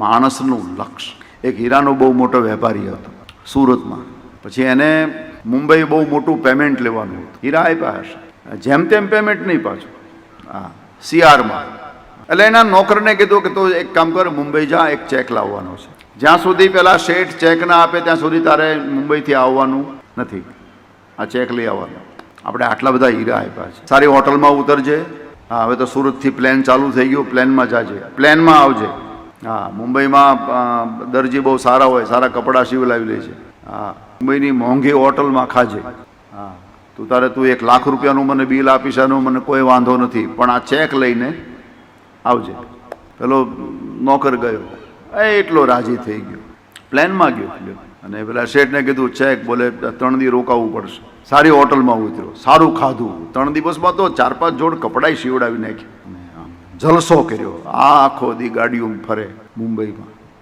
માણસનું લક્ષ્ય. એક હીરાનો બહુ મોટો વેપારી હતો સુરતમાં. પછી એને મુંબઈ બહુ મોટું પેમેન્ટ લેવાનું હતું. હીરા આપ્યા હશે, જેમ તેમ પેમેન્ટ નહીં પાછું. હા, CRમાં. એટલે એના નોકરને કીધું કે તું એક કામ કર, મુંબઈ જા, એક ચેક લાવવાનો છે. જ્યાં સુધી પેલા શેઠ ચેક ના આપે ત્યાં સુધી તારે મુંબઈથી આવવાનું નથી. આ ચેક લઈ આવવાનો. આપણે આટલા બધા હીરા આપ્યા છે. સારી હોટલમાં ઉતરજે. હા, હવે તો સુરતથી પ્લેન ચાલુ થઈ ગયું, પ્લેનમાં જાજે, પ્લેનમાં આવજે. હા, મુંબઈમાં દરજી બહુ સારા હોય, સારા કપડાં સીવલાવી લે છે. હા, મુંબઈની મોંઘી હોટલમાં ખાજે. હા, તું 1 લાખ રૂપિયાનું મને બિલ આપીશ, એનું મને કોઈ વાંધો નથી, પણ આ ચેક લઈને આવજે. પેલો નોકર ગયો, એટલો રાજી થઈ ગયો, પ્લેનમાં ગયો. અને પેલા શેઠને કીધું ચેક, બોલે 3 દી રોકાવું પડશે. સારી હોટલમાં ઉતર્યો, સારું ખાધું. 3 દિવસમાં તો 4-5 જોડ કપડાં સીવડાવી નાખ્યા. જલસો કર્યો. આખો દી ગાડીઓ ફરે મુંબઈમાં.